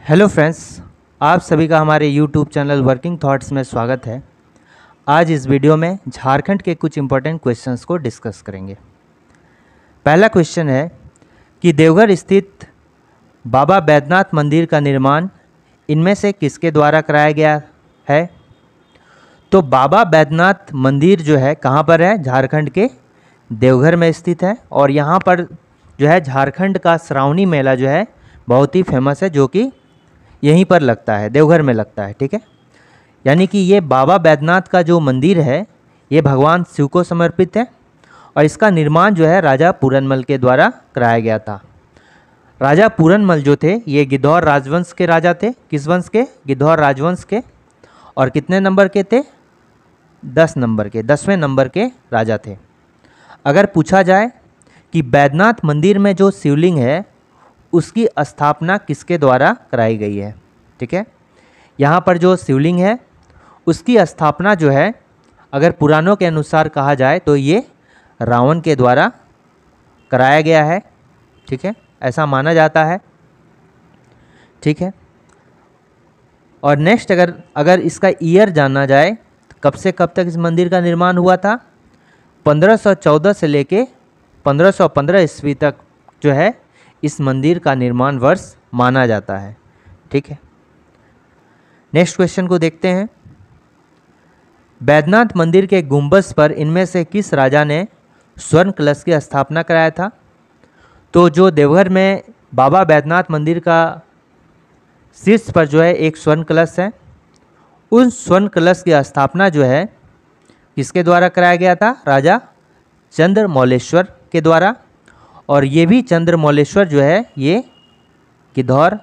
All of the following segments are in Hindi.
हेलो फ्रेंड्स, आप सभी का हमारे यूट्यूब चैनल वर्किंग थॉट्स में स्वागत है। आज इस वीडियो में झारखंड के कुछ इम्पोर्टेंट क्वेश्चंस को डिस्कस करेंगे। पहला क्वेश्चन है कि देवघर स्थित बाबा बैद्यनाथ मंदिर का निर्माण इनमें से किसके द्वारा कराया गया है? तो बाबा बैद्यनाथ मंदिर जो है कहाँ पर है? झारखंड के देवघर में स्थित है। और यहाँ पर जो है झारखंड का श्रावणी मेला जो है बहुत ही फेमस है, जो कि यहीं पर लगता है, देवघर में लगता है। ठीक है, यानी कि ये बाबा बैद्यनाथ का जो मंदिर है ये भगवान शिव को समर्पित है और इसका निर्माण जो है राजा पूरनमल के द्वारा कराया गया था। राजा पूरनमल जो थे ये गिद्धौर राजवंश के राजा थे। किस वंश के? गिद्धौर राजवंश के। और कितने नंबर के थे? 10 नंबर के, 10वें नंबर के राजा थे। अगर पूछा जाए कि बैद्यनाथ मंदिर में जो शिवलिंग है उसकी स्थापना किसके द्वारा कराई गई है? ठीक है, यहाँ पर जो शिवलिंग है उसकी स्थापना जो है अगर पुराणों के अनुसार कहा जाए तो ये रावण के द्वारा कराया गया है। ठीक है, ऐसा माना जाता है। ठीक है, और नेक्स्ट अगर इसका ईयर जाना जाए तो कब से कब तक इस मंदिर का निर्माण हुआ था? 1514 से लेके 1515 ईस्वी तक जो है इस मंदिर का निर्माण वर्ष माना जाता है। ठीक है, नेक्स्ट क्वेश्चन को देखते हैं। बैद्यनाथ मंदिर के गुंबज पर इनमें से किस राजा ने स्वर्ण कलश की स्थापना कराया था? तो जो देवघर में बाबा बैद्यनाथ मंदिर का शीर्ष पर जो है एक स्वर्ण कलश है, उस स्वर्ण कलश की स्थापना जो है किसके द्वारा कराया गया था? राजा चंद्रमौलेश्वर के द्वारा। और ये भी चंद्रमौलेश्वर जो है ये गिद्धौर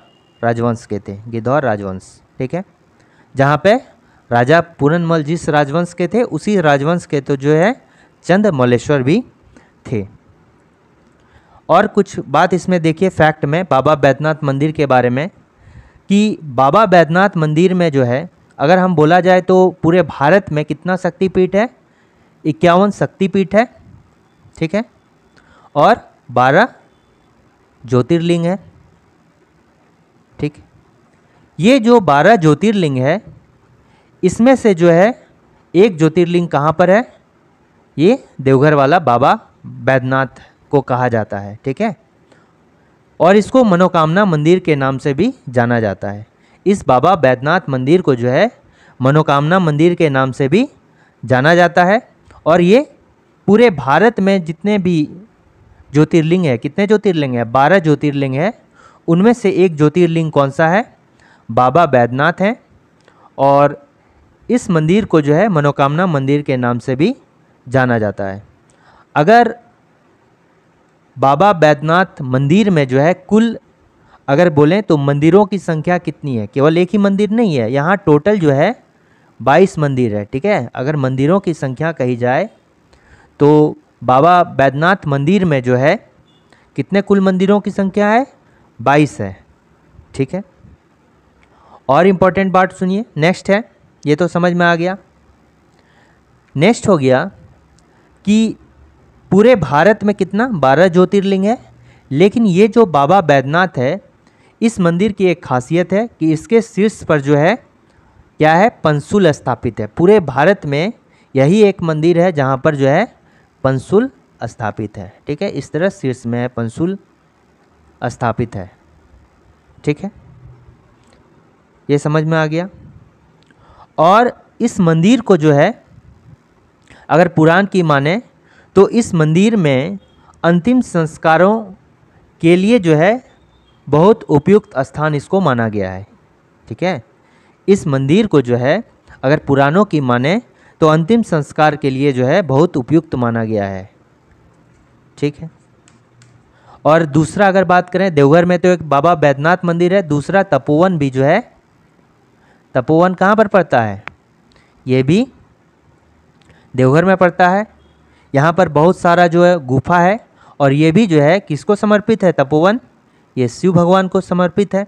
राजवंश के थे, गिद्धौर राजवंश। ठीक है, जहाँ पे राजा पूरनमल जिस राजवंश के थे उसी राजवंश के तो जो है चंद्रमौलेश्वर भी थे। और कुछ बात इसमें देखिए फैक्ट में बाबा बैद्यनाथ मंदिर के बारे में कि बाबा बैद्यनाथ मंदिर में जो है अगर हम बोला जाए तो पूरे भारत में कितना शक्तिपीठ है? 51 शक्तिपीठ है। ठीक है, और 12 ज्योतिर्लिंग है। ठीक, ये जो 12 ज्योतिर्लिंग है इसमें से जो है एक ज्योतिर्लिंग कहाँ पर है? ये देवघर वाला बाबा बैद्यनाथ को कहा जाता है। ठीक है, और इसको मनोकामना मंदिर के नाम से भी जाना जाता है। इस बाबा बैद्यनाथ मंदिर को जो है मनोकामना मंदिर के नाम से भी जाना जाता है। और ये पूरे भारत में जितने भी ज्योतिर्लिंग है, कितने ज्योतिर्लिंग है? 12 ज्योतिर्लिंग है। उनमें से एक ज्योतिर्लिंग कौन सा है? बाबा बैद्यनाथ है। और इस मंदिर को जो है मनोकामना मंदिर के नाम से भी जाना जाता है। अगर बाबा बैद्यनाथ मंदिर में जो है कुल अगर बोलें तो मंदिरों की संख्या कितनी है? केवल एक ही मंदिर नहीं है, यहाँ टोटल जो है 22 मंदिर है। ठीक है, अगर मंदिरों की संख्या कही जाए तो बाबा बैद्यनाथ मंदिर में जो है कितने कुल मंदिरों की संख्या है? 22 है। ठीक है, और इम्पोर्टेंट बात सुनिए, नेक्स्ट है, ये तो समझ में आ गया। नेक्स्ट हो गया कि पूरे भारत में कितना? 12 ज्योतिर्लिंग है। लेकिन ये जो बाबा बैद्यनाथ है इस मंदिर की एक खासियत है कि इसके शीर्ष पर जो है क्या है? पंसुल स्थापित है। पूरे भारत में यही एक मंदिर है जहाँ पर जो है पंसुल स्थापित है। ठीक है, इस तरह शीर्ष में है पंसुल स्थापित है। ठीक है, ये समझ में आ गया। और इस मंदिर को जो है अगर पुराण की माने तो इस मंदिर में अंतिम संस्कारों के लिए जो है बहुत उपयुक्त स्थान इसको माना गया है। ठीक है, इस मंदिर को जो है अगर पुराणों की माने तो अंतिम संस्कार के लिए जो है बहुत उपयुक्त माना गया है। ठीक है, और दूसरा अगर बात करें देवघर में तो एक बाबा बैद्यनाथ मंदिर है, दूसरा तपोवन भी जो है, तपोवन कहाँ पर पड़ता है? ये भी देवघर में पड़ता है। यहाँ पर बहुत सारा जो है गुफा है और ये भी जो है किसको समर्पित है? तपोवन ये शिव भगवान को समर्पित है।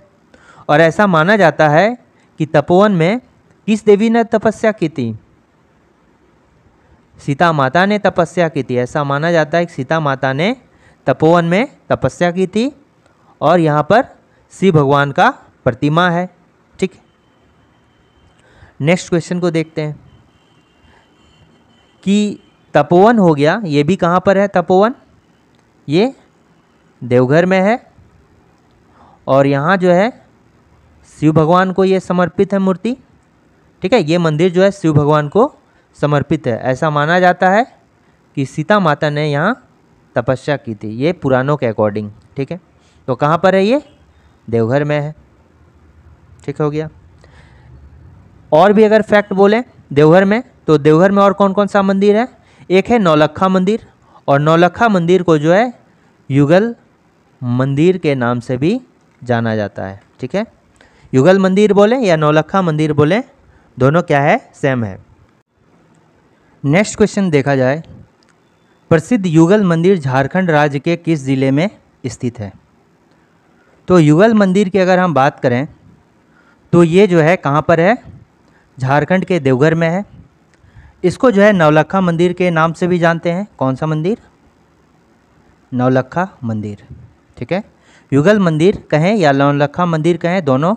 और ऐसा माना जाता है कि तपोवन में किस देवी ने तपस्या की थी? सीता माता ने तपस्या की थी। ऐसा माना जाता है कि सीता माता ने तपोवन में तपस्या की थी और यहाँ पर शिव भगवान का प्रतिमा है। ठीक, नेक्स्ट क्वेश्चन को देखते हैं कि तपोवन हो गया, ये भी कहाँ पर है तपोवन, ये देवघर में है और यहाँ जो है शिव भगवान को ये समर्पित है मूर्ति। ठीक है, ये मंदिर जो है शिव भगवान को समर्पित है। ऐसा माना जाता है कि सीता माता ने यहाँ तपस्या की थी, ये पुराणों के अकॉर्डिंग। ठीक है, तो कहाँ पर है ये, देवघर में है। ठीक हो गया। और भी अगर फैक्ट बोलें देवघर में, तो देवघर में और कौन कौन सा मंदिर है, एक है नौलक्खा मंदिर, और नौलक्खा मंदिर को जो है युगल मंदिर के नाम से भी जाना जाता है। ठीक है, युगल मंदिर बोले या नौलक्खा मंदिर बोले, दोनों क्या है, सेम है। नेक्स्ट क्वेश्चन देखा जाए, प्रसिद्ध युगल मंदिर झारखंड राज्य के किस जिले में स्थित है। तो युगल मंदिर की अगर हम बात करें तो ये जो है कहाँ पर है, झारखंड के देवघर में है। इसको जो है नौलक्खा मंदिर के नाम से भी जानते हैं। कौन सा मंदिर, नौलक्खा मंदिर। ठीक है, युगल मंदिर कहें या नौलक्खा मंदिर कहें, दोनों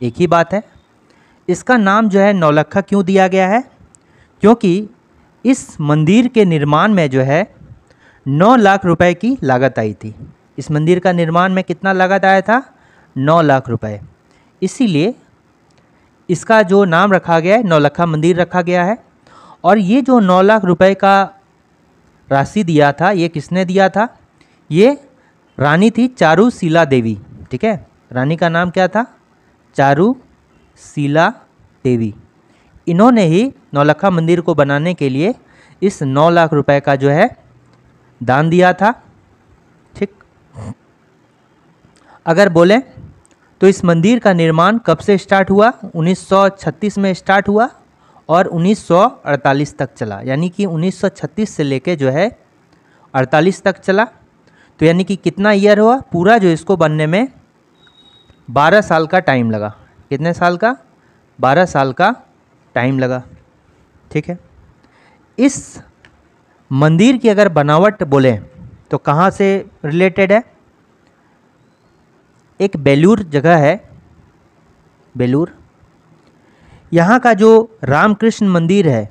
एक ही बात है। इसका नाम जो है नौलक्खा क्यों दिया गया है, क्योंकि इस मंदिर के निर्माण में जो है 9 लाख रुपए की लागत आई थी। इस मंदिर का निर्माण में कितना लागत आया था, 9 लाख रुपए। इसीलिए इसका जो नाम रखा गया है नौलक्खा मंदिर रखा गया है। और ये जो 9 लाख रुपए का राशि दिया था, ये किसने दिया था, ये रानी थी चारुशीला देवी। ठीक है, रानी का नाम क्या था, चारुशीला देवी। इन्होंने ही नौलक्खा मंदिर को बनाने के लिए इस 9 लाख रुपए का जो है दान दिया था। ठीक, अगर बोलें तो इस मंदिर का निर्माण कब से स्टार्ट हुआ, 1936 में स्टार्ट हुआ और 1948 तक चला, यानी कि 1936 से लेके जो है 48 तक चला। तो यानी कि कितना ईयर हुआ पूरा, जो इसको बनने में 12 साल का टाइम लगा। कितने साल का, 12 साल का टाइम लगा। ठीक है, इस मंदिर की अगर बनावट बोलें तो कहाँ से रिलेटेड है, एक बेलूर जगह है, बेलूर, यहाँ का जो रामकृष्ण मंदिर है,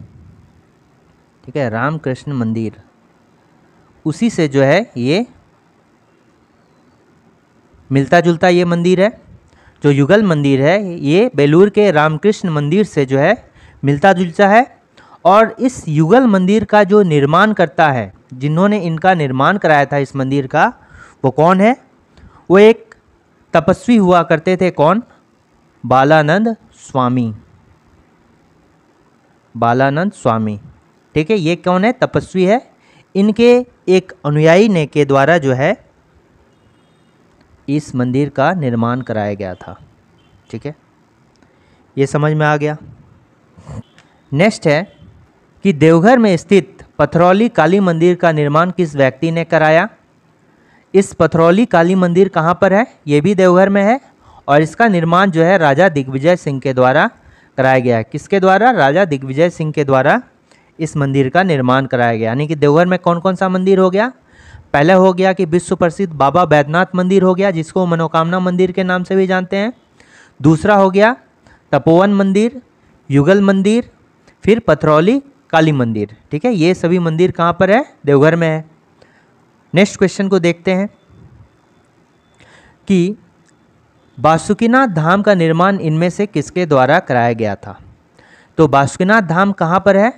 ठीक है, रामकृष्ण मंदिर, उसी से जो है ये मिलता जुलता ये मंदिर है। जो युगल मंदिर है ये बेलूर के रामकृष्ण मंदिर से जो है मिलता जुलता है। और इस युगल मंदिर का जो निर्माण करता है, जिन्होंने इनका निर्माण कराया था इस मंदिर का, वो कौन है, वो एक तपस्वी हुआ करते थे। कौन, बालानंद स्वामी, बालानंद स्वामी। ठीक है, ये कौन है, तपस्वी है। इनके एक अनुयायी ने के द्वारा जो है इस मंदिर का निर्माण कराया गया था। ठीक है, ये समझ में आ गया। नेक्स्ट है कि देवघर में स्थित पथरौली काली मंदिर का निर्माण किस व्यक्ति ने कराया। इस पथरौली काली मंदिर कहाँ पर है, ये भी देवघर में है और इसका निर्माण जो है राजा दिग्विजय सिंह के द्वारा कराया गया है। किसके द्वारा, राजा दिग्विजय सिंह के द्वारा इस मंदिर का निर्माण कराया गया। यानी कि देवघर में कौन कौन सा मंदिर हो गया, पहले हो गया कि विश्व प्रसिद्ध बाबा बैद्यनाथ मंदिर हो गया, जिसको मनोकामना मंदिर के नाम से भी जानते हैं। दूसरा हो गया तपोवन मंदिर, युगल मंदिर, फिर पथरौली काली मंदिर। ठीक है, ये सभी मंदिर कहाँ पर है, देवघर में है। नेक्स्ट क्वेश्चन को देखते हैं कि बासुकीनाथ धाम का निर्माण इनमें से किसके द्वारा कराया गया था। तो बासुकीनाथ धाम कहाँ पर है,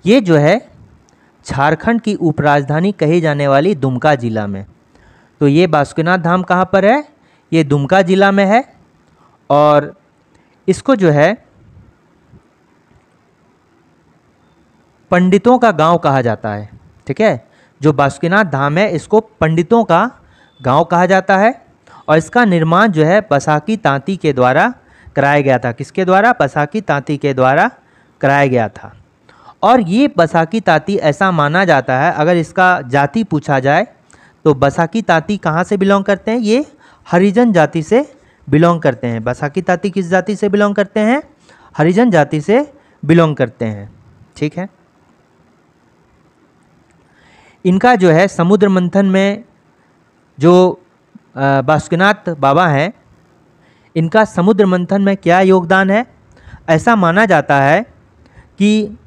ये जो है झारखंड की उपराजधानी कही जाने वाली दुमका जिला में। तो ये बासुकीनाथ धाम कहाँ पर है, ये दुमका जिला में है। और इसको जो है पंडितों का गांव कहा जाता है। ठीक है, जो बासुकीनाथ धाम है इसको पंडितों का गांव कहा जाता है। और इसका निर्माण जो है पसाकी तांती के द्वारा कराया गया था। किसके द्वारा, पसाकी तांती के द्वारा कराया गया था। और ये बसाकी तांती ऐसा माना जाता है, अगर इसका जाति पूछा जाए तो बसाकी तांती कहाँ से बिलोंग करते हैं, ये हरिजन जाति से बिलोंग करते हैं। बसाकी तांती किस जाति से बिलोंग करते हैं, हरिजन जाति से बिलोंग करते हैं। ठीक है, इनका जो है समुद्र मंथन में जो बासुकीनाथ बाबा हैं, इनका समुद्र मंथन में क्या योगदान है? ऐसा माना जाता है कि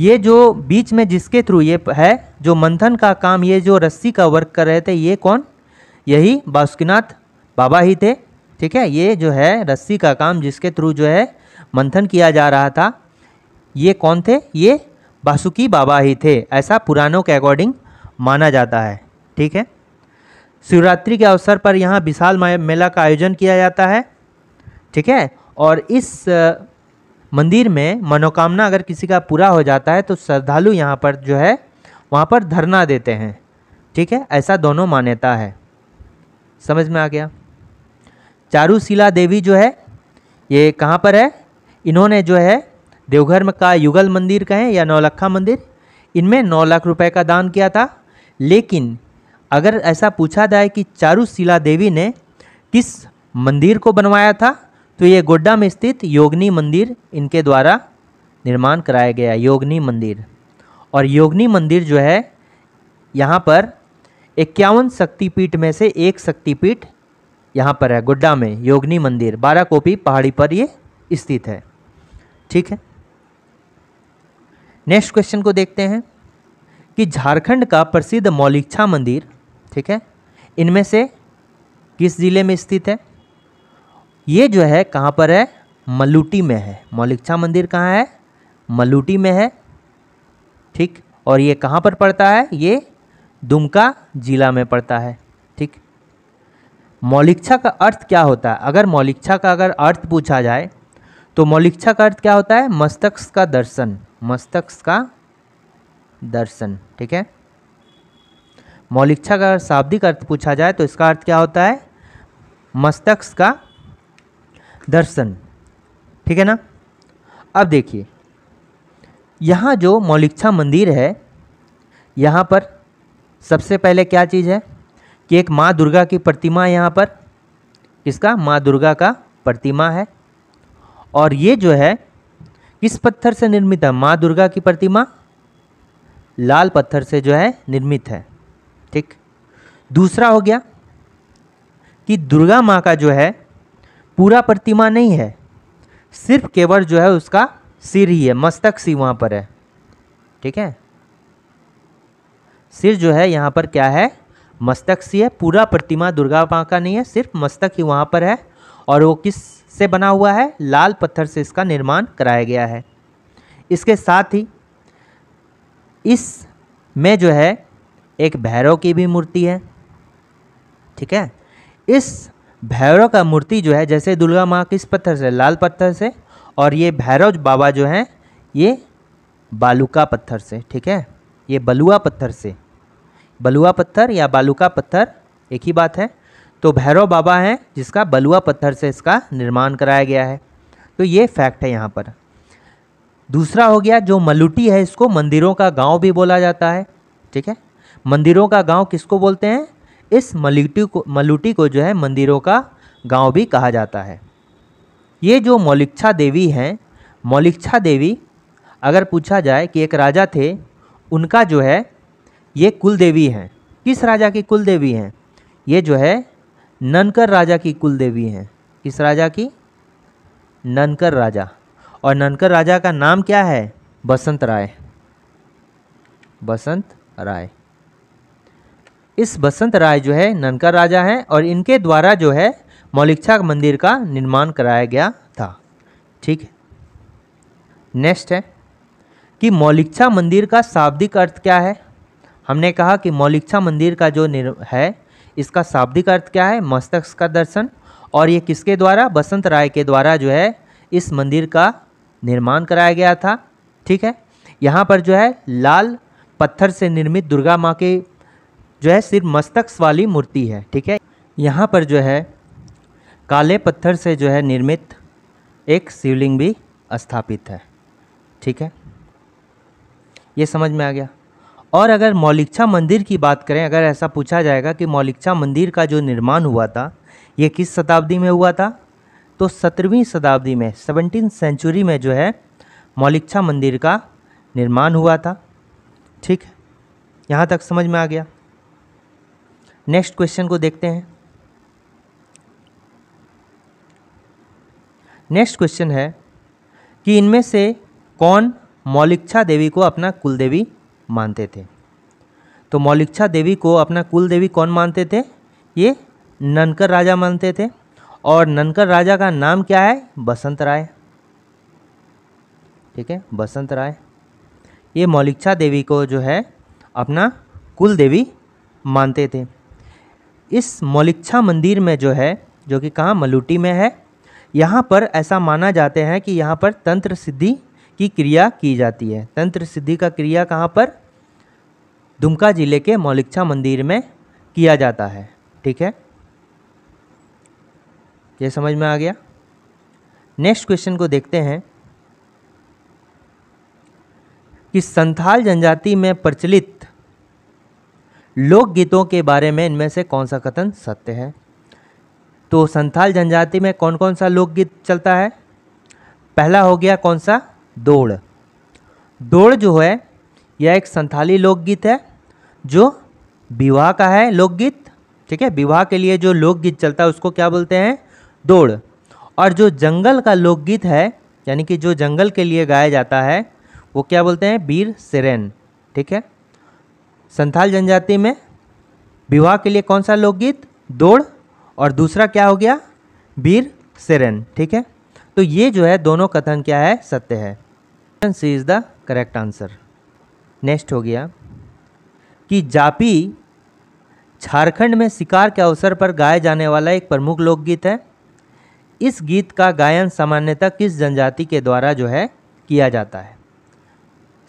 ये जो बीच में जिसके थ्रू ये है जो मंथन का काम, ये जो रस्सी का वर्क कर रहे थे, ये कौन? यही बासुकीनाथ बाबा ही थे। ठीक है, ये जो है रस्सी का काम जिसके थ्रू जो है मंथन किया जा रहा था, ये कौन थे? ये बासुकी बाबा ही थे, ऐसा पुराणों के अकॉर्डिंग माना जाता है। ठीक है, शिवरात्रि के अवसर पर यहाँ विशाल मेला का आयोजन किया जाता है। ठीक है, और इस मंदिर में मनोकामना अगर किसी का पूरा हो जाता है तो श्रद्धालु यहाँ पर जो है वहाँ पर धरना देते हैं। ठीक है, ऐसा दोनों मान्यता है। समझ में आ गया? चारुशिला देवी जो है ये कहाँ पर है? इन्होंने जो है देवघर में का युगल मंदिर कहें या नौलखा मंदिर, इनमें 9 लाख रुपए का दान किया था। लेकिन अगर ऐसा पूछा जाए कि चारुशिला देवी ने किस मंदिर को बनवाया था, तो ये गोड्डा में स्थित योगिनी मंदिर इनके द्वारा निर्माण कराया गया, योगिनी मंदिर। और योगिनी मंदिर जो है यहाँ पर 51 शक्तिपीठ में से एक शक्तिपीठ यहाँ पर है, गोड्डा में योगिनी मंदिर, 12 कोपी पहाड़ी पर ये स्थित है। ठीक है, नेक्स्ट क्वेश्चन को देखते हैं कि झारखंड का प्रसिद्ध मौलिकछा मंदिर, ठीक है, इनमें से किस जिले में स्थित है? ये जो है कहाँ पर है? मल्लूटी में है। मौलिकछा मंदिर कहाँ है? मल्लूटी में है। ठीक, और ये कहाँ पर पड़ता है? ये दुमका जिला में पड़ता है। ठीक, मौलिकछा का अर्थ क्या होता है? अगर मौलिकछा का अगर अर्थ पूछा जाए तो मौलिकछा का अर्थ क्या होता है? मस्तक का दर्शन, मस्तक का दर्शन। ठीक है, मौलिकछा का शाब्दिक अर्थ पूछा जाए तो इसका अर्थ क्या होता है? मस्तक का दर्शन। ठीक है ना। अब देखिए यहाँ जो मौलिकछा मंदिर है, यहाँ पर सबसे पहले क्या चीज़ है कि एक माँ दुर्गा की प्रतिमा, यहाँ पर किसका? माँ दुर्गा का प्रतिमा है। और ये जो है किस पत्थर से निर्मित है? माँ दुर्गा की प्रतिमा लाल पत्थर से जो है निर्मित है। ठीक, दूसरा हो गया कि दुर्गा माँ का जो है पूरा प्रतिमा नहीं है, सिर्फ केवल जो है उसका सिर ही है, मस्तक सी वहाँ पर है। ठीक है, सिर जो है यहाँ पर क्या है? मस्तक सी है, पूरा प्रतिमा दुर्गा माँ का नहीं है, सिर्फ मस्तक ही वहाँ पर है। और वो किस से बना हुआ है? लाल पत्थर से इसका निर्माण कराया गया है। इसके साथ ही इस में जो है एक भैरव की भी मूर्ति है। ठीक है, इस भैरव का मूर्ति जो है, जैसे दुर्गा माँ किस पत्थर से? लाल पत्थर से, और ये भैरव बाबा जो हैं ये बालूका पत्थर से। ठीक है, ये बलुआ पत्थर से, बलुआ पत्थर या बालूका पत्थर एक ही बात है। तो भैरव बाबा हैं जिसका बलुआ पत्थर से इसका निर्माण कराया गया है। तो ये फैक्ट है यहाँ पर। दूसरा हो गया जो मल्लूटी है, इसको मंदिरों का गांव भी बोला जाता है। ठीक है, मंदिरों का गांव किसको बोलते हैं? इस मल्लूटी को जो है मंदिरों का गांव भी कहा जाता है। ये जो मौलिकछा देवी हैं, मौलिकछा देवी अगर पूछा जाए कि एक राजा थे, उनका जो है ये कुल देवी हैं। किस राजा की कुल देवी हैं? ये जो है ननकर राजा की कुल देवी हैं। किस राजा की? ननकर राजा। और ननकर राजा का नाम क्या है? बसंत राय। बसंत राय। इस बसंत राय जो है ननकर राजा हैं और इनके द्वारा जो है मौलिकछा मंदिर का निर्माण कराया गया था। ठीक है, नेक्स्ट है कि मौलिकछा मंदिर का शाब्दिक अर्थ क्या है? हमने कहा कि मौलिकछा मंदिर का जो है इसका शाब्दिक अर्थ क्या है? मस्तक का दर्शन। और ये किसके द्वारा? बसंत राय के द्वारा जो है इस मंदिर का निर्माण कराया गया था। ठीक है, यहाँ पर जो है लाल पत्थर से निर्मित दुर्गा माँ के जो है सिर्फ मस्तक वाली मूर्ति है। ठीक है, यहाँ पर जो है काले पत्थर से जो है निर्मित एक शिवलिंग भी स्थापित है। ठीक है, ये समझ में आ गया। और अगर मौलिकछा मंदिर की बात करें, अगर ऐसा पूछा जाएगा कि मौलिकछा मंदिर का जो निर्माण हुआ था ये किस शताब्दी में हुआ था, तो 17वीं शताब्दी में, 17th सेंचुरी में जो है मौलिकछा मंदिर का निर्माण हुआ था। ठीक है, यहाँ तक समझ में आ गया। नेक्स्ट क्वेश्चन को देखते हैं नेक्स्ट क्वेश्चन है कि इनमें से कौन मौलिक्षा देवी को अपना कुलदेवी मानते थे। तो मौलिक्षा देवी को अपना कुलदेवी कौन मानते थे? ये ननकर राजा मानते थे। और ननकर राजा का नाम क्या है? बसंत राय। ठीक है, बसंत राय। ये मौलिक्षा देवी को जो है अपना कुलदेवी मानते थे। इस मौलिक्षा मंदिर में जो है, जो कि कहाँ, मलूटी में है, यहाँ पर ऐसा माना जाते हैं कि यहाँ पर तंत्र सिद्धि की क्रिया की जाती है। तंत्र सिद्धि का क्रिया कहाँ पर? दुमका जिले के मौलिक्षा मंदिर में किया जाता है। ठीक है, ये समझ में आ गया। नेक्स्ट क्वेश्चन को देखते हैं कि संथाल जनजाति में प्रचलित लोकगीतों के बारे में इनमें से कौन सा कथन सत्य है। तो संथाल जनजाति में कौन कौन सा लोकगीत चलता है? पहला हो गया कौन सा? दौड़। दौड़ जो है यह एक संथाली लोकगीत है जो विवाह का है लोकगीत। ठीक है, विवाह के लिए जो लोकगीत चलता है उसको क्या बोलते हैं? दौड़। और जो जंगल का लोकगीत है, यानी कि जो जंगल के लिए गाया जाता है, वो क्या बोलते हैं? वीर सेरेन। ठीक है, संथाल जनजाति में विवाह के लिए कौन सा लोकगीत? दौड़। और दूसरा क्या हो गया? वीर सेरेन। ठीक है, तो ये जो है दोनों कथन क्या है? सत्य है। C is the correct answer. Next हो गया कि जापी झारखंड में शिकार के अवसर पर गाया जाने वाला एक प्रमुख लोकगीत है। इस गीत का गायन सामान्यतः किस जनजाति के द्वारा जो है किया जाता है?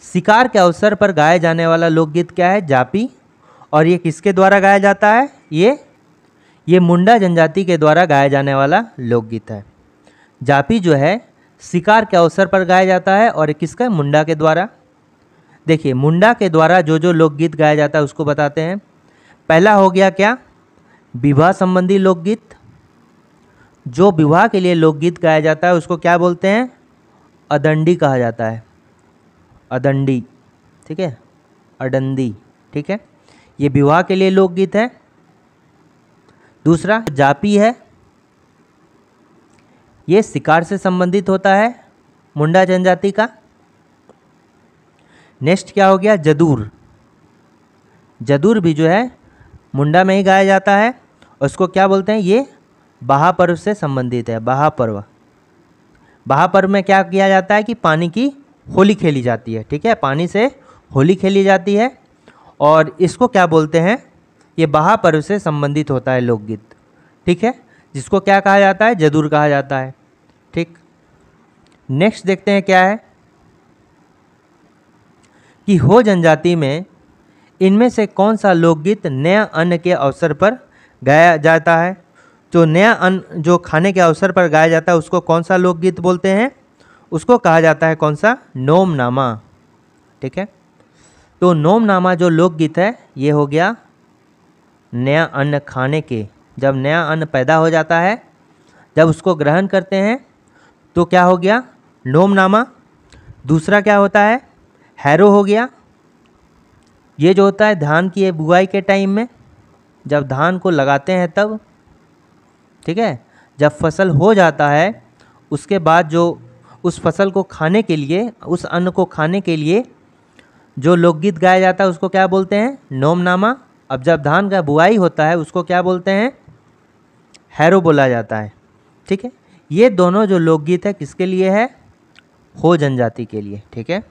शिकार के अवसर पर गाया जाने वाला लोकगीत क्या है? जापी। और ये किसके द्वारा गाया जाता है? ये मुंडा जनजाति के द्वारा गाया जाने वाला लोकगीत है। जापी जो है शिकार के अवसर पर गाया जाता है और किसका? मुंडा के द्वारा। देखिए, मुंडा के द्वारा जो जो लोकगीत गाया जाता है उसको बताते हैं। पहला हो गया क्या? विवाह संबंधी लोकगीत। जो विवाह के लिए लोकगीत गाया जाता है उसको क्या बोलते हैं? अदंडी कहा जाता है। अदंडी। ठीक है, अडंदी। ठीक है, ये विवाह के लिए लोकगीत है। दूसरा जापी है, ये शिकार से संबंधित होता है, मुंडा जनजाति का। नेक्स्ट क्या हो गया? जदूर। जदूर भी जो है मुंडा में ही गाया जाता है और उसको क्या बोलते हैं? ये बाहा पर्व से संबंधित है। बाहा पर्व। बाहा पर्व में क्या किया जाता है कि पानी की होली खेली जाती है। ठीक है, पानी से होली खेली जाती है और इसको क्या बोलते हैं? ये बाहा पर्व से संबंधित होता है लोकगीत। ठीक है, जिसको क्या कहा जाता है? जदूर कहा जाता है। ठीक, नेक्स्ट देखते हैं क्या है कि हो जनजाति में इनमें से कौन सा लोकगीत नया अन्न के अवसर पर गाया जाता है। जो नया अन्न जो खाने के अवसर पर गाया जाता है उसको कौन सा लोकगीत बोलते हैं? उसको कहा जाता है कौन सा? नोमनामा। ठीक है, तो नोमनामा जो लोकगीत है ये हो गया नया अन्न खाने के, जब नया अन्न पैदा हो जाता है, जब उसको ग्रहण करते हैं तो क्या हो गया? नोमनामा। दूसरा क्या होता है? हैरो हो गया। ये जो होता है धान की बुआई के टाइम में, जब धान को लगाते हैं तब। ठीक है, जब फसल हो जाता है उसके बाद जो उस फसल को खाने के लिए, उस अन्न को खाने के लिए जो लोकगीत गाया जाता है उसको क्या बोलते हैं? नोमनामा। अब जब धान का बुआई होता है उसको क्या बोलते हैं? हैरो बोला जाता है। ठीक है, ये दोनों जो लोकगीत है किसके लिए है? हो जनजाति के लिए। ठीक है,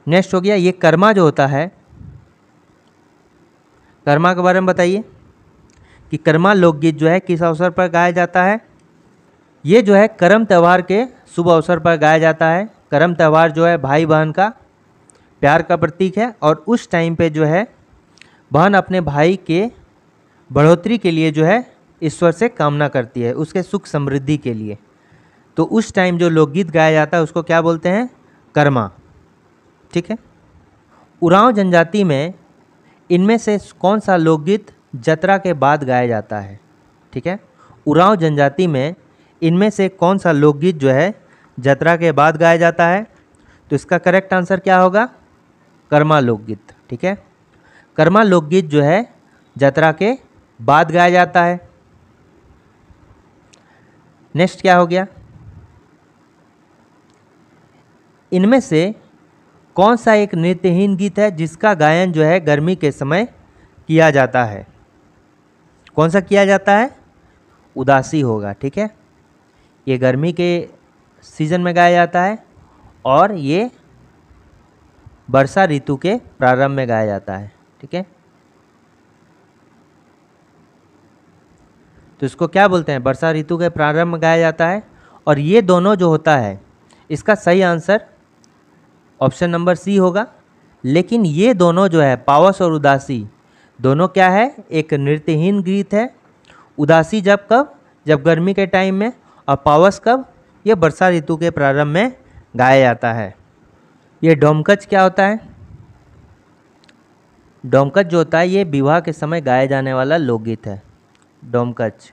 नेक्स्ट हो गया ये कर्मा जो होता है, कर्मा के बारे में बताइए कि कर्मा लोकगीत जो है किस अवसर पर गाया जाता है। ये जो है करम त्यौहार के शुभ अवसर पर गाया जाता है। करम त्यौहार जो है भाई बहन का प्यार का प्रतीक है और उस टाइम पे जो है बहन अपने भाई के बढ़ोतरी के लिए जो है ईश्वर से कामना करती है, उसके सुख समृद्धि के लिए। तो उस टाइम जो लोकगीत गाया जाता है उसको क्या बोलते हैं? कर्मा। ठीक है, उरांव जनजाति में इनमें से कौन सा लोकगीत जतरा के बाद गाया जाता है? ठीक है, उरांव जनजाति में इनमें से कौन सा लोकगीत जो है जतरा के बाद गाया जाता है? तो इसका करेक्ट आंसर क्या होगा? कर्मा लोकगीत। ठीक है, कर्मा लोकगीत जो है जतरा के बाद गाया जाता है। नेक्स्ट क्या हो गया, इनमें से कौन सा एक नृत्यहीन गीत है जिसका गायन जो है गर्मी के समय किया जाता है? कौन सा किया जाता है? उदासी होगा। ठीक है, ये गर्मी के सीजन में गाया जाता है और ये वर्षा ऋतु के प्रारंभ में गाया जाता है। ठीक है, तो इसको क्या बोलते हैं? वर्षा ऋतु के प्रारंभ में गाया जाता है। और ये दोनों जो होता है, इसका सही आंसर ऑप्शन नंबर सी होगा। लेकिन ये दोनों जो है, पावस और उदासी, दोनों क्या है? एक नृत्यहीन गीत है। उदासी जब कब? जब गर्मी के टाइम में। और पावस कब? ये वर्षा ऋतु के प्रारंभ में गाया जाता है। ये डोमकच क्या होता है? डोमकच जो होता है ये विवाह के समय गाया जाने वाला लोकगीत है। डोमकच,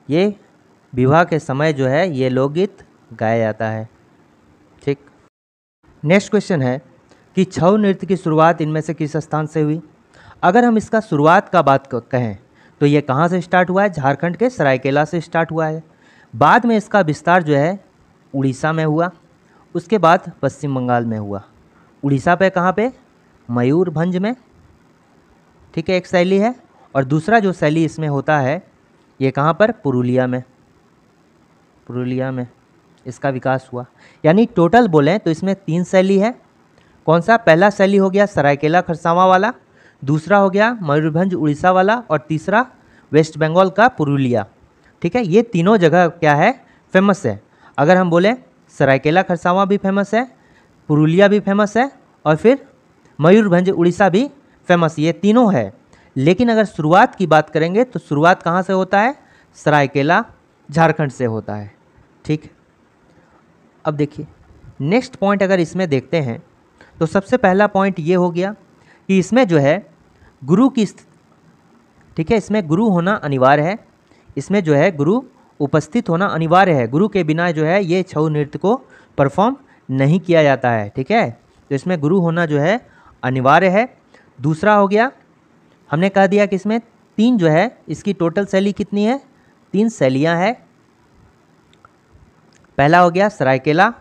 ये विवाह के समय जो है ये लोकगीत गाया जाता है। ठीक, नेक्स्ट क्वेश्चन है कि छऊ नृत्य की शुरुआत इनमें से किस स्थान से हुई? अगर हम इसका शुरुआत का बात कहें तो ये कहाँ से स्टार्ट हुआ है? झारखंड के सरायकेला से स्टार्ट हुआ है। बाद में इसका विस्तार जो है उड़ीसा में हुआ, उसके बाद पश्चिम बंगाल में हुआ। उड़ीसा पे कहाँ पे? मयूरभंज में। ठीक है, एक शैली है। और दूसरा जो शैली इसमें होता है ये कहाँ पर? पुरुलिया में। पुरुलिया में इसका विकास हुआ। यानी टोटल बोलें तो इसमें 3 शैली है। कौन सा? पहला शैली हो गया सरायकेला खरसावां वाला, दूसरा हो गया मयूरभंज उड़ीसा वाला, और तीसरा वेस्ट बंगाल का पुरुलिया। ठीक है, ये तीनों जगह क्या है? फेमस है। अगर हम बोलें सरायकेला खरसावां भी फेमस है, पुरुलिया भी फेमस है, और फिर मयूरभंज उड़ीसा भी फेमस, ये तीनों है। लेकिन अगर शुरुआत की बात करेंगे तो शुरुआत कहाँ से होता है? सरायकेला झारखंड से होता है। ठीक, अब देखिए नेक्स्ट पॉइंट अगर इसमें देखते हैं तो सबसे पहला पॉइंट ये हो गया कि इसमें जो है गुरु की, ठीक है, इसमें गुरु होना अनिवार्य है। इसमें जो है गुरु उपस्थित होना अनिवार्य है। गुरु के बिना जो है ये छऊ नृत्य को परफॉर्म नहीं किया जाता है। ठीक है, तो इसमें गुरु होना जो है अनिवार्य है। दूसरा हो गया, हमने कह दिया कि इसमें 3 जो है, इसकी टोटल शैली कितनी है? 3 शैलियाँ हैं। पहला हो गया सरायकेला,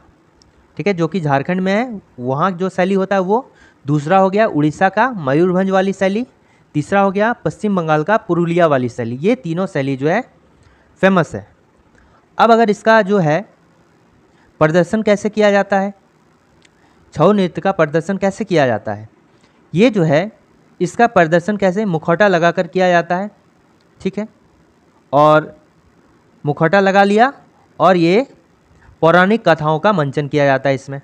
ठीक है, जो कि झारखंड में है, वहाँ जो शैली होता है वो। दूसरा हो गया उड़ीसा का मयूरभंज वाली शैली। तीसरा हो गया पश्चिम बंगाल का पुरुलिया वाली शैली। ये तीनों शैली जो है फेमस है। अब अगर इसका जो है प्रदर्शन कैसे किया जाता है, छऊ नृत्य का प्रदर्शन कैसे किया जाता है, ये जो है इसका प्रदर्शन कैसे? मुखौटा लगाकर किया जाता है। ठीक है, और मुखौटा लगा लिया और ये पौराणिक कथाओं का मंचन किया जाता है। इसमें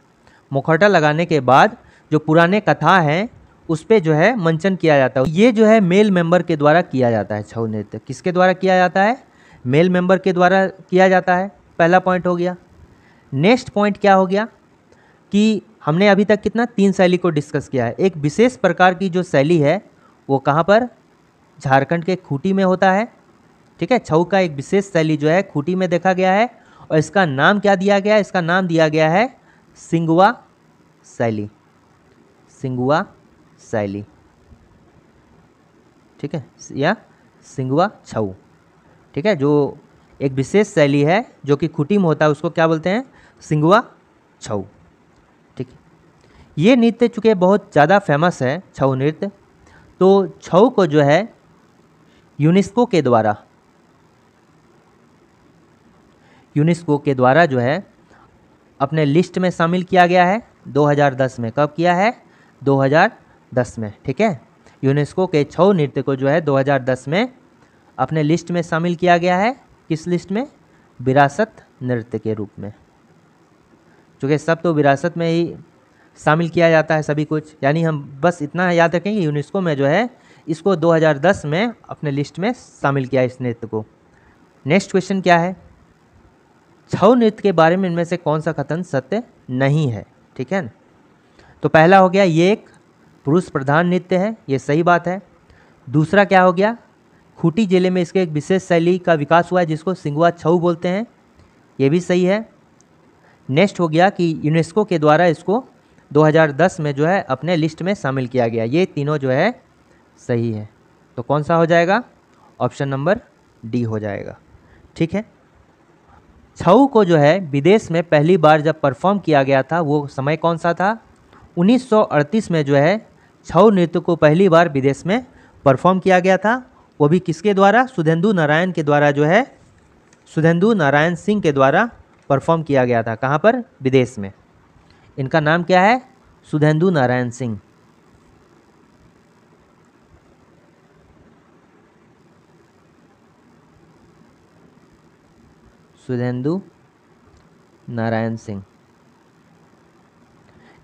मुखौटा लगाने के बाद जो पुराने कथा हैं उस पे जो है मंचन किया जाता है। ये जो है मेल मेंबर के द्वारा किया जाता है। छऊ नृत्य किसके द्वारा किया जाता है? मेल मेंबर के द्वारा किया जाता है। पहला पॉइंट हो गया। नेक्स्ट पॉइंट क्या हो गया कि हमने अभी तक कितना 3 शैली को डिस्कस किया है। एक विशेष प्रकार की जो शैली है वो कहाँ पर? झारखंड के खूंटी में होता है। ठीक है, छऊ का एक विशेष शैली जो है खूंटी में देखा गया है और इसका नाम क्या दिया गया है? इसका नाम दिया गया है सिंगुआ शैली। सिंगुआ शैली, ठीक है, या सिंगुआ छऊ। ठीक है, जो एक विशेष शैली है जो कि खूंटी में होता है उसको क्या बोलते हैं? सिंगुआ छऊ। ठीक है, ये नृत्य चूँकि बहुत ज़्यादा फेमस है छऊ नृत्य, तो छऊ को जो है यूनेस्को के द्वारा जो है अपने लिस्ट में शामिल किया गया है 2010 में। कब किया है? 2010 में। ठीक है, यूनेस्को के छऊ नृत्य को जो है 2010 में अपने लिस्ट में शामिल किया गया है। किस लिस्ट में? विरासत नृत्य के रूप में। क्योंकि सब तो विरासत में ही शामिल किया जाता है सभी कुछ, यानी हम बस इतना याद रखेंगे यूनेस्को में जो है इसको 2010 में अपने लिस्ट में शामिल किया इस नृत्य को। नेक्स्ट क्वेश्चन क्या है? छऊ नृत्य के बारे में इनमें से कौन सा कथन सत्य नहीं है? ठीक है ना, तो पहला हो गया ये एक पुरुष प्रधान नृत्य है, ये सही बात है। दूसरा क्या हो गया? खूंटी जिले में इसके एक विशेष शैली का विकास हुआ है जिसको सिंगुआ छऊ बोलते हैं, ये भी सही है। नेक्स्ट हो गया कि यूनेस्को के द्वारा इसको 2010 में जो है अपने लिस्ट में शामिल किया गया। ये तीनों जो है सही है। तो कौन सा हो जाएगा? ऑप्शन नंबर डी हो जाएगा। ठीक है, छऊ को जो है विदेश में पहली बार जब परफॉर्म किया गया था वो समय कौन सा था? 1938 में जो है छऊ नृत्य को पहली बार विदेश में परफॉर्म किया गया था। वो भी किसके द्वारा? सुधेंदु नारायण के द्वारा जो है, सुधेंदु नारायण सिंह के द्वारा परफॉर्म किया गया था। कहाँ पर? विदेश में। इनका नाम क्या है? सुधेंदु नारायण सिंह। सुधेंदु नारायण सिंह,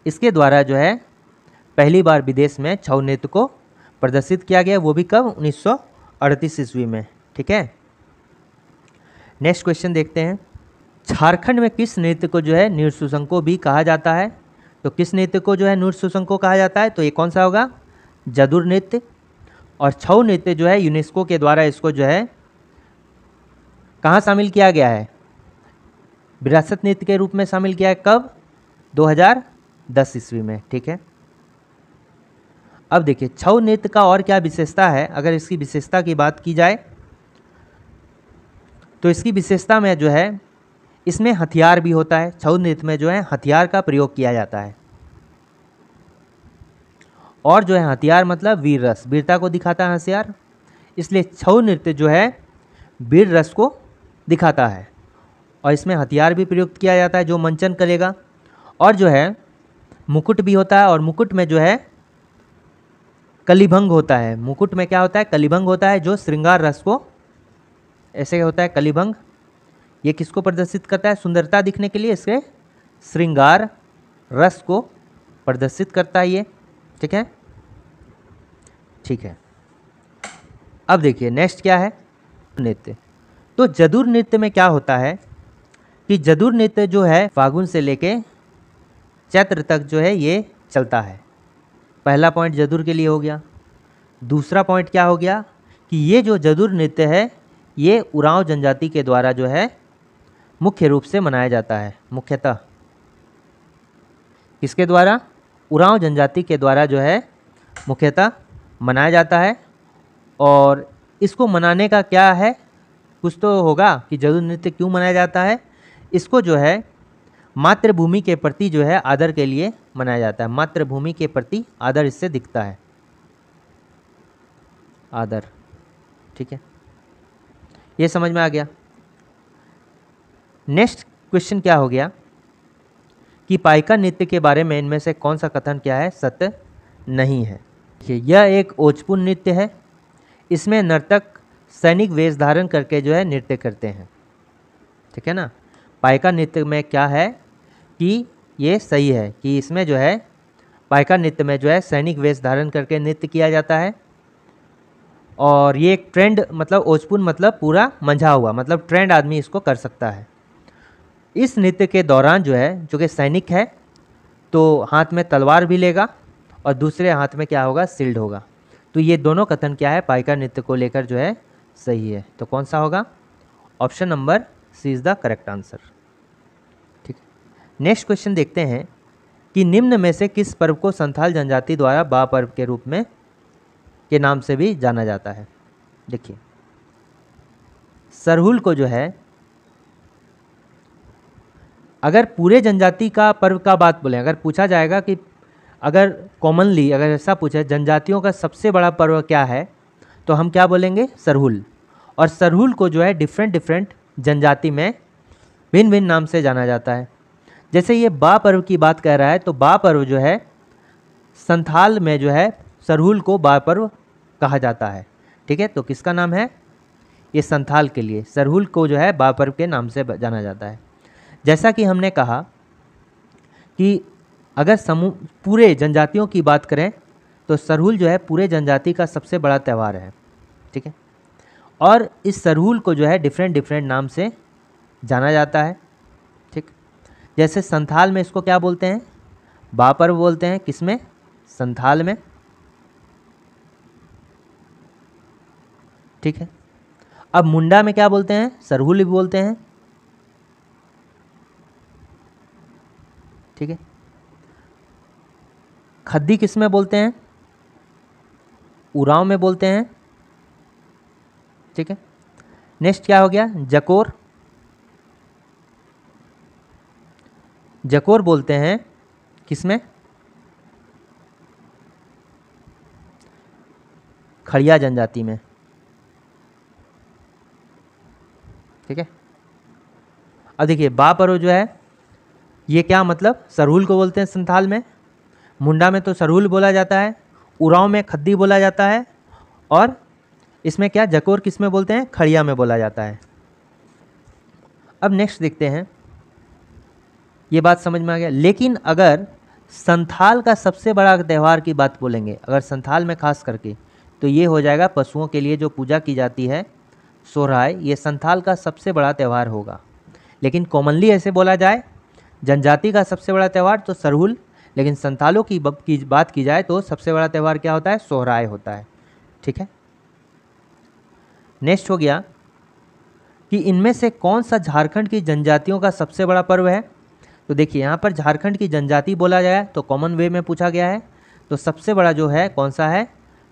इसके द्वारा जो है पहली बार विदेश में छऊ नृत्य को प्रदर्शित किया गया। वो भी कब? 1938 ईस्वी में। ठीक है, नेक्स्ट क्वेश्चन देखते हैं। झारखंड में किस नृत्य को जो है नृशंको भी कहा जाता है? तो किस नृत्य को जो है नृशंको कहा जाता है? तो ये कौन सा होगा? जदुर नृत्य। और छऊ नृत्य जो है यूनेस्को के द्वारा इसको जो है कहाँ शामिल किया गया है? विरासत नृत्य के रूप में शामिल किया है। कब? 2010 ईस्वी में। ठीक है, अब देखिए छऊ नृत्य का और क्या विशेषता है। अगर इसकी विशेषता की बात की जाए तो इसकी विशेषता में जो है इसमें हथियार भी होता है। छऊ नृत्य में जो है हथियार का प्रयोग किया जाता है। और जो है हथियार मतलब वीर रस, वीरता को दिखाता है हथियार, इसलिए छऊ नृत्य जो है वीर रस को दिखाता है। और इसमें हथियार भी प्रयुक्त किया जाता है जो मंचन करेगा। और जो है मुकुट भी होता है, और मुकुट में जो है कलिभंग होता है। मुकुट में क्या होता है? कलिभंग होता है, जो श्रृंगार रस को, ऐसे होता है कलिभंग। ये किसको प्रदर्शित करता है? सुंदरता दिखने के लिए इसके श्रृंगार रस को प्रदर्शित करता है ये। ठीक है, ठीक है, अब देखिए नेक्स्ट क्या है? नृत्य। तो जदुर नृत्य में क्या होता है कि जदुर नृत्य जो है फागुन से लेके चैत्र तक जो है ये चलता है। पहला पॉइंट जदुर के लिए हो गया। दूसरा पॉइंट क्या हो गया कि ये जो जदुर नृत्य है ये उरांव जनजाति के द्वारा जो है मुख्य रूप से मनाया जाता है। मुख्यतः किसके द्वारा? उरांव जनजाति के द्वारा जो है मुख्यतः मनाया जाता है। और इसको मनाने का क्या है? कुछ तो होगा कि जदुर नृत्य क्यों मनाया जाता है। इसको जो है मातृभूमि के प्रति जो है आदर के लिए मनाया जाता है। मातृभूमि के प्रति आदर इससे दिखता है, आदर। ठीक है, ये समझ में आ गया। नेक्स्ट क्वेश्चन क्या हो गया कि पाइका नृत्य के बारे में इनमें से कौन सा कथन क्या है? सत्य नहीं है। यह एक ओजपूर्ण नृत्य है। इसमें नर्तक सैनिक वेश धारण करके जो है नृत्य करते हैं। ठीक है ना। पाइका नृत्य में क्या है कि ये सही है कि इसमें जो है पाइका नृत्य में जो है सैनिक वेश धारण करके नृत्य किया जाता है। और ये एक ट्रेंड, मतलब ओजपूर्ण मतलब पूरा मंझा हुआ, मतलब ट्रेंड आदमी इसको कर सकता है। इस नृत्य के दौरान जो है, जो कि सैनिक है, तो हाथ में तलवार भी लेगा और दूसरे हाथ में क्या होगा? शील्ड होगा। तो ये दोनों कथन क्या है? पाइका नृत्य को लेकर जो है सही है। तो कौन सा होगा? Option number C is the correct answer. ठीक है, नेक्स्ट क्वेश्चन देखते हैं कि निम्न में से किस पर्व को संथाल जनजाति द्वारा बा पर्व के रूप में के नाम से भी जाना जाता है? देखिए, सरहुल को जो है, अगर पूरे जनजाति का पर्व का बात बोलें, अगर पूछा जाएगा कि अगर कॉमनली अगर ऐसा पूछे जनजातियों का सबसे बड़ा पर्व क्या है, तो हम क्या बोलेंगे? सरहुल। और सरहुल को जो है डिफरेंट डिफरेंट जनजाति में भिन्न भिन्न नाम से जाना जाता है। जैसे ये बा पर्व की बात कह रहा है, तो बा पर्व जो है संथाल में जो है सरहुल को बा पर्व कहा जाता है। ठीक है, तो किसका नाम है? ये संथाल के लिए सरहुल को जो है बा पर्व के नाम से जाना जाता है। जैसा कि हमने कहा कि अगर समूह पूरे जनजातियों की बात करें तो सरहुल जो है पूरे जनजाति का सबसे बड़ा त्यौहार है। ठीक है, और इस सरहुल को जो है डिफरेंट डिफरेंट नाम से जाना जाता है। ठीक, जैसे संथाल में इसको क्या बोलते हैं? बा पर्व बोलते हैं। किसमें? संथाल में। ठीक है, अब मुंडा में क्या बोलते हैं? सरहुल भी बोलते हैं। ठीक है, खद्दी किस में बोलते हैं? उरांव में बोलते हैं। ठीक है, नेक्स्ट क्या हो गया? जकोर। जकोर बोलते हैं किसमें? खड़िया जनजाति में। ठीक है। अब देखिए बापरो जो है ये क्या मतलब सरहुल को बोलते हैं संथाल में, मुंडा में तो सरहुल बोला जाता है, उरांव में खद्दी बोला जाता है, और इसमें क्या जकोर किस में बोलते हैं? खड़िया में बोला जाता है। अब नेक्स्ट देखते हैं, ये बात समझ में आ गया। लेकिन अगर संथाल का सबसे बड़ा त्यौहार की बात बोलेंगे, अगर संथाल में खास करके, तो ये हो जाएगा पशुओं के लिए जो पूजा की जाती है सोहराय, ये संथाल का सबसे बड़ा त्यौहार होगा। लेकिन कॉमनली ऐसे बोला जाए जनजाति का सबसे बड़ा त्यौहार तो सरहुल, लेकिन संथालों की बात की जाए तो सबसे बड़ा त्यौहार क्या होता है? सोहराय होता है। ठीक है। नेक्स्ट हो गया कि इनमें से कौन सा झारखंड की जनजातियों का सबसे बड़ा पर्व है? तो देखिए यहाँ पर झारखंड की जनजाति बोला जाए तो कॉमन वे में पूछा गया है, तो सबसे बड़ा जो है कौन सा है?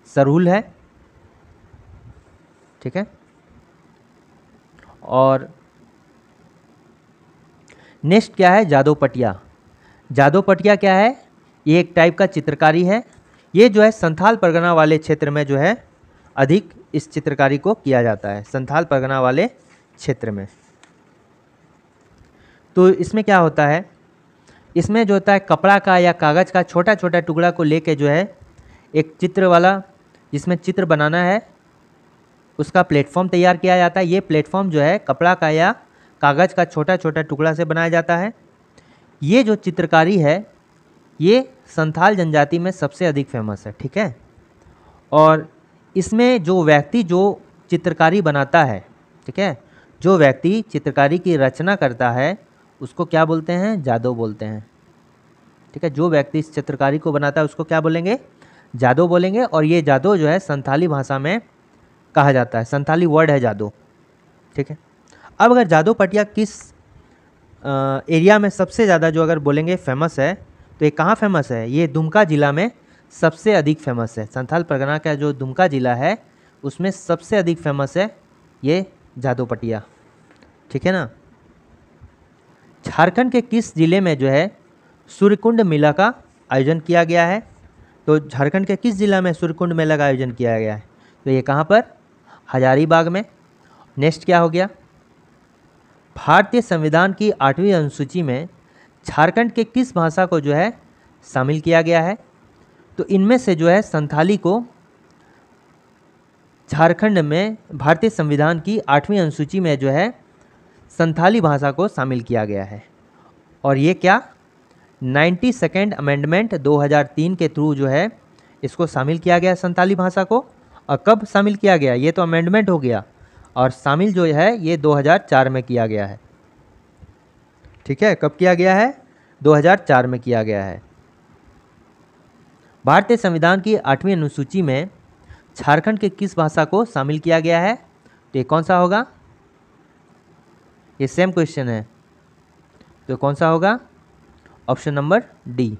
सरहुल है। ठीक है। और नेक्स्ट क्या है? जादोपटिया। जादोपटिया क्या है? ये एक टाइप का चित्रकारी है। ये जो है संथाल परगना वाले क्षेत्र में जो है अधिक इस चित्रकारी को किया जाता है, संथाल परगना वाले क्षेत्र में। तो इसमें क्या होता है? इसमें जो होता है कपड़ा का या कागज़ का छोटा छोटा टुकड़ा को लेके जो है एक चित्र वाला, जिसमें चित्र बनाना है, उसका प्लेटफॉर्म तैयार किया जाता है। ये प्लेटफॉर्म जो है कपड़ा का या कागज़ का छोटा छोटा टुकड़ा से बनाया जाता है। ये जो चित्रकारी है ये संथाल जनजाति में सबसे अधिक फेमस है। ठीक है। और इसमें जो व्यक्ति जो चित्रकारी बनाता है, ठीक है, जो व्यक्ति चित्रकारी की रचना करता है उसको क्या बोलते हैं? जादू बोलते हैं। ठीक है। जो व्यक्ति इस चित्रकारी को बनाता है उसको क्या बोलेंगे? जादू बोलेंगे। और ये जादू जो है संथाली भाषा में कहा जाता है, संथाली वर्ड है जादू। ठीक है। अब अगर जादोपटिया किस एरिया में सबसे ज़्यादा जो अगर बोलेंगे फेमस है, तो ये कहाँ फेमस है? ये दुमका ज़िला में सबसे अधिक फेमस है। संथाल परगना का जो दुमका ज़िला है उसमें सबसे अधिक फेमस है ये जादोपटिया। ठीक है ना। झारखंड के किस ज़िले में जो है सूर्यकुंड मेला का आयोजन किया गया है? तो झारखंड के किस ज़िला में सूर्यकुंड मेला का आयोजन किया गया है? तो ये कहाँ पर? हजारीबाग में। नेक्स्ट क्या हो गया? भारतीय संविधान की 8वीं अनुसूची में झारखंड के किस भाषा को जो है शामिल किया गया है? तो इनमें से जो है संथाली को झारखंड में भारतीय संविधान की 8वीं अनुसूची में जो है संथाली भाषा को शामिल किया गया है। और ये क्या 92nd अमेंडमेंट 2003 के थ्रू जो है इसको शामिल किया गया संथाली भाषा को। और कब शामिल किया गया? ये तो अमेंडमेंट हो गया, और शामिल जो है ये 2004 में किया गया है। ठीक है। कब किया गया है? 2004 में किया गया है। भारतीय संविधान की 8वीं अनुसूची में झारखंड के किस भाषा को शामिल किया गया है? तो ये कौन सा होगा? ये सेम क्वेश्चन है, तो कौन सा होगा? Option number D.